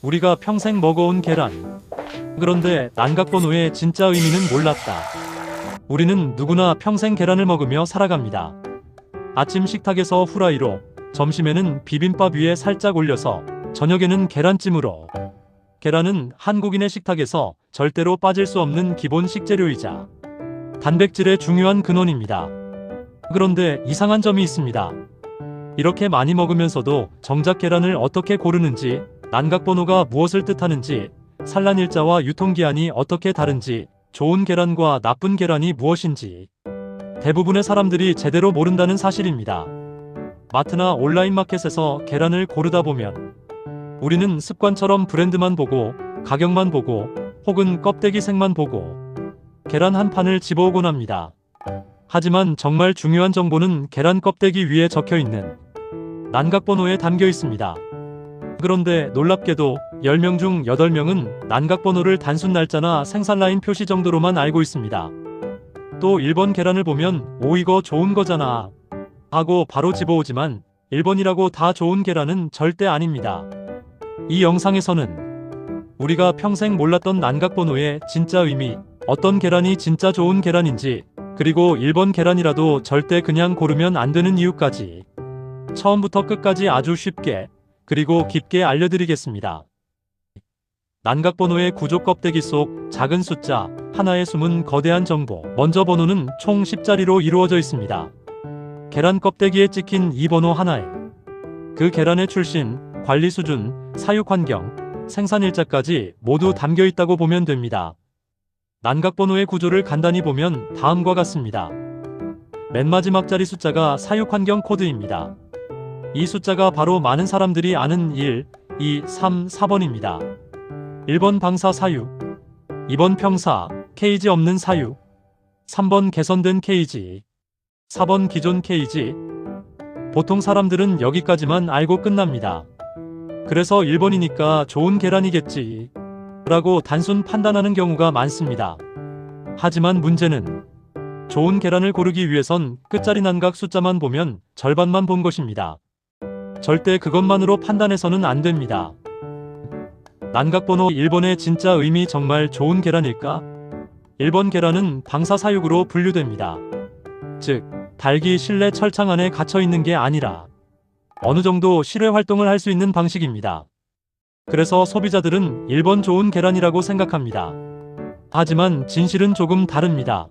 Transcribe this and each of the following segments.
우리가 평생 먹어온 계란. 그런데 난각번호의 진짜 의미는 몰랐다. 우리는 누구나 평생 계란을 먹으며 살아갑니다. 아침 식탁에서 후라이로, 점심에는 비빔밥 위에 살짝 올려서, 저녁에는 계란찜으로. 계란은 한국인의 식탁에서 절대로 빠질 수 없는 기본 식재료이자 단백질의 중요한 근원입니다. 그런데 이상한 점이 있습니다. 이렇게 많이 먹으면서도 정작 계란을 어떻게 고르는지, 난각번호가 무엇을 뜻하는지, 산란일자와 유통기한이 어떻게 다른지, 좋은 계란과 나쁜 계란이 무엇인지 대부분의 사람들이 제대로 모른다는 사실입니다. 마트나 온라인 마켓에서 계란을 고르다 보면 우리는 습관처럼 브랜드만 보고, 가격만 보고, 혹은 껍데기 색만 보고 계란 한 판을 집어오곤 합니다. 하지만 정말 중요한 정보는 계란 껍데기 위에 적혀있는 난각번호에 담겨 있습니다. 그런데 놀랍게도 10명 중 8명은 난각번호를 단순 날짜나 생산라인 표시 정도로만 알고 있습니다. 또 1번 계란을 보면 오, 이거 좋은 거잖아 하고 바로 집어오지만 1번이라고 다 좋은 계란은 절대 아닙니다. 이 영상에서는 우리가 평생 몰랐던 난각번호의 진짜 의미, 어떤 계란이 진짜 좋은 계란인지, 그리고 1번 계란이라도 절대 그냥 고르면 안 되는 이유까지 처음부터 끝까지 아주 쉽게 그리고 깊게 알려드리겠습니다. 난각번호의 구조, 껍데기 속 작은 숫자 하나에 숨은 거대한 정보. 먼저 번호는 총 10자리로 이루어져 있습니다. 계란 껍데기에 찍힌 이 번호 하나에 그 계란의 출신, 관리 수준, 사육 환경, 생산일자까지 모두 담겨 있다고 보면 됩니다. 난각번호의 구조를 간단히 보면 다음과 같습니다. 맨 마지막 자리 숫자가 사육환경 코드입니다. 이 숫자가 바로 많은 사람들이 아는 1, 2, 3, 4번입니다. 1번 방사 사육, 2번 평사, 케이지 없는 사육, 3번 개선된 케이지, 4번 기존 케이지. 보통 사람들은 여기까지만 알고 끝납니다. 그래서 1번이니까 좋은 계란이겠지 라고 단순 판단하는 경우가 많습니다. 하지만 문제는 좋은 계란을 고르기 위해선 끝자리 난각 숫자만 보면 절반만 본 것입니다. 절대 그것만으로 판단해서는 안 됩니다. 난각번호 1번의 진짜 의미, 정말 좋은 계란일까? 1번 계란은 방사사육으로 분류됩니다. 즉, 닭이 실내 철창 안에 갇혀있는 게 아니라 어느 정도 실외 활동을 할 수 있는 방식입니다. 그래서 소비자들은 1번 좋은 계란이라고 생각합니다. 하지만 진실은 조금 다릅니다.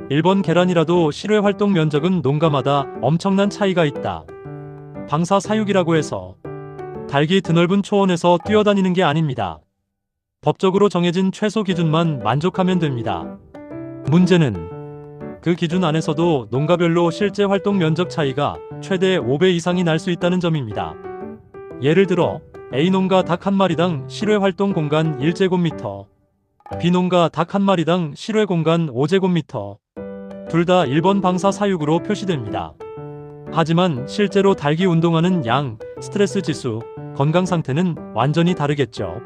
1번 계란이라도 실외 활동 면적은 농가마다 엄청난 차이가 있다. 방사 사육이라고 해서 닭이 드넓은 초원에서 뛰어다니는 게 아닙니다. 법적으로 정해진 최소 기준만 만족하면 됩니다. 문제는 그 기준 안에서도 농가별로 실제 활동 면적 차이가 최대 5배 이상이 날 수 있다는 점입니다. 예를 들어 A농가 닭 한 마리당 실외 활동 공간 1제곱미터, B농가 닭 한 마리당 실외 공간 5제곱미터, 둘 다 1번 방사 사육으로 표시됩니다. 하지만 실제로 닭이 운동하는 양, 스트레스 지수, 건강 상태는 완전히 다르겠죠.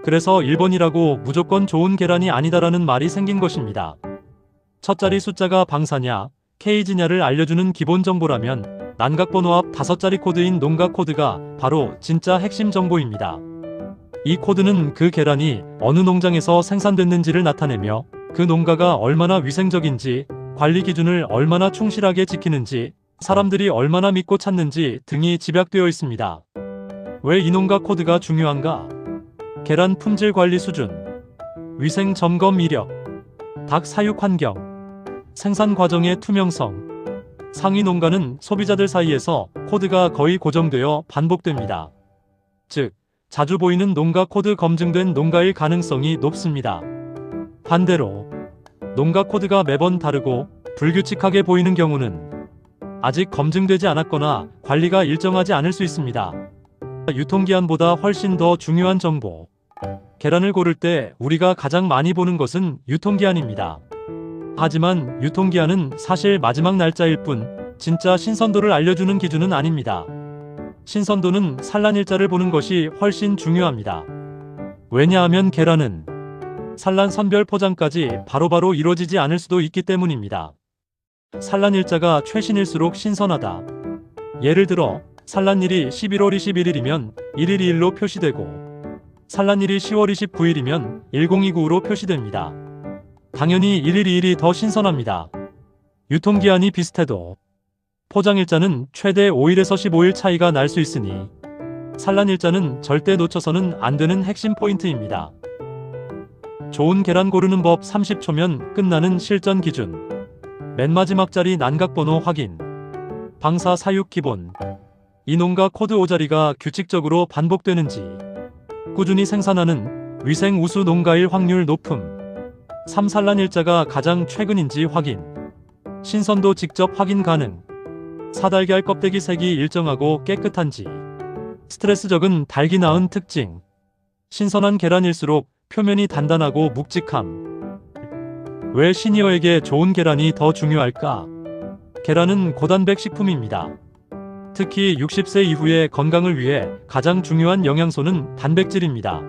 그래서 1번이라고 무조건 좋은 계란이 아니다라는 말이 생긴 것입니다. 첫 자리 숫자가 방사냐, 케이지냐를 알려주는 기본 정보라면 난각번호 앞 5자리 코드인 농가 코드가 바로 진짜 핵심 정보입니다. 이 코드는 그 계란이 어느 농장에서 생산됐는지를 나타내며 그 농가가 얼마나 위생적인지, 관리 기준을 얼마나 충실하게 지키는지, 사람들이 얼마나 믿고 찾는지 등이 집약되어 있습니다. 왜 이 농가 코드가 중요한가? 계란 품질 관리 수준, 위생 점검 이력, 닭 사육 환경, 생산 과정의 투명성. 상위 농가는 소비자들 사이에서 코드가 거의 고정되어 반복됩니다. 즉, 자주 보이는 농가 코드 검증된 농가일 가능성이 높습니다. 반대로 농가 코드가 매번 다르고 불규칙하게 보이는 경우는 아직 검증되지 않았거나 관리가 일정하지 않을 수 있습니다. 유통기한보다 훨씬 더 중요한 정보. 계란을 고를 때 우리가 가장 많이 보는 것은 유통기한입니다. 하지만 유통기한은 사실 마지막 날짜일 뿐 진짜 신선도를 알려주는 기준은 아닙니다. 신선도는 산란일자를 보는 것이 훨씬 중요합니다. 왜냐하면 계란은 산란 선별 포장까지 바로바로 이루어지지 않을 수도 있기 때문입니다. 산란일자가 최신일수록 신선하다. 예를 들어 산란일이 11월 21일이면 1일 2일로 표시되고 산란일이 10월 29일이면 1029로 표시됩니다. 당연히 1일 2일이 더 신선합니다. 유통기한이 비슷해도 포장일자는 최대 5일에서 15일 차이가 날 수 있으니 산란일자는 절대 놓쳐서는 안 되는 핵심 포인트입니다. 좋은 계란 고르는 법 30초면 끝나는 실전 기준. 맨 마지막 자리 난각번호 확인. 방사 사육 기본. 인원과 코드 5자리가 규칙적으로 반복되는지. 꾸준히 생산하는 위생 우수 농가일 확률 높음. 3산란일자가 가장 최근인지 확인. 신선도 직접 확인 가능. 사달걀 껍데기 색이 일정하고 깨끗한지. 스트레스 적은 달기 나은 특징. 신선한 계란일수록 표면이 단단하고 묵직함. 왜 시니어에게 좋은 계란이 더 중요할까? 계란은 고단백 식품입니다. 특히 60세 이후의 건강을 위해 가장 중요한 영양소는 단백질입니다.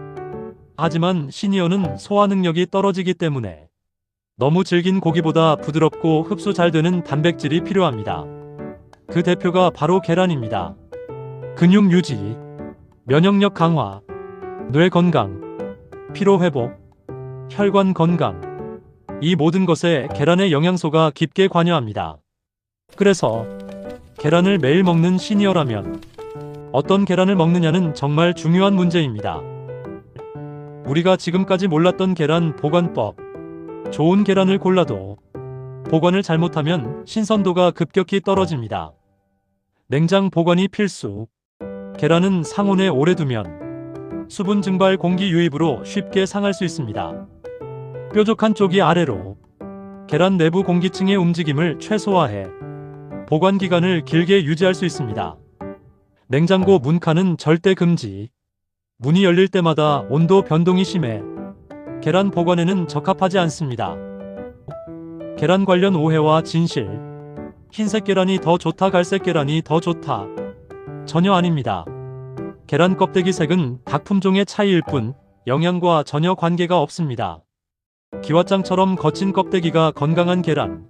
하지만 시니어는 소화 능력이 떨어지기 때문에 너무 질긴 고기보다 부드럽고 흡수 잘 되는 단백질이 필요합니다. 그 대표가 바로 계란입니다. 근육 유지, 면역력 강화, 뇌 건강, 피로 회복, 혈관 건강, 이 모든 것에 계란의 영양소가 깊게 관여합니다. 그래서 계란을 매일 먹는 시니어라면 어떤 계란을 먹느냐는 정말 중요한 문제입니다. 우리가 지금까지 몰랐던 계란 보관법. 좋은 계란을 골라도 보관을 잘못하면 신선도가 급격히 떨어집니다. 냉장 보관이 필수. 계란은 상온에 오래 두면 수분 증발 공기 유입으로 쉽게 상할 수 있습니다. 뾰족한 쪽이 아래로 계란 내부 공기층의 움직임을 최소화해 보관 기간을 길게 유지할 수 있습니다. 냉장고 문칸은 절대 금지. 문이 열릴 때마다 온도 변동이 심해 계란 보관에는 적합하지 않습니다. 계란 관련 오해와 진실. 흰색 계란이 더 좋다, 갈색 계란이 더 좋다. 전혀 아닙니다. 계란 껍데기 색은 각 품종의 차이일 뿐 영양과 전혀 관계가 없습니다. 기와장처럼 거친 껍데기가 건강한 계란.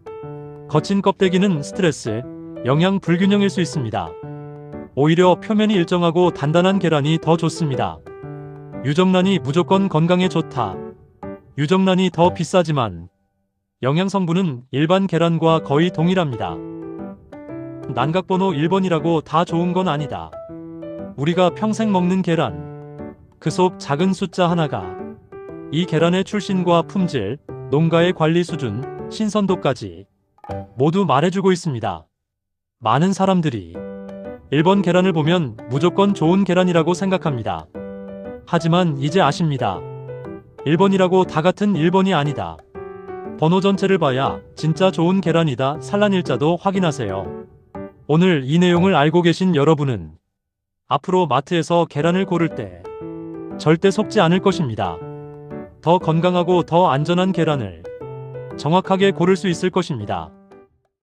거친 껍데기는 스트레스, 영양 불균형일 수 있습니다. 오히려 표면이 일정하고 단단한 계란이 더 좋습니다. 유정란이 무조건 건강에 좋다. 유정란이 더 비싸지만 영양 성분은 일반 계란과 거의 동일합니다. 난각번호 1번이라고 다 좋은 건 아니다. 우리가 평생 먹는 계란, 그 속 작은 숫자 하나가 이 계란의 출신과 품질, 농가의 관리 수준, 신선도까지 모두 말해주고 있습니다. 많은 사람들이 1번 계란을 보면 무조건 좋은 계란이라고 생각합니다. 하지만 이제 아십니다. 1번이라고 다 같은 1번이 아니다. 번호 전체를 봐야 진짜 좋은 계란이다. 산란일자도 확인하세요. 오늘 이 내용을 알고 계신 여러분은 앞으로 마트에서 계란을 고를 때 절대 속지 않을 것입니다. 더 건강하고 더 안전한 계란을 정확하게 고를 수 있을 것입니다.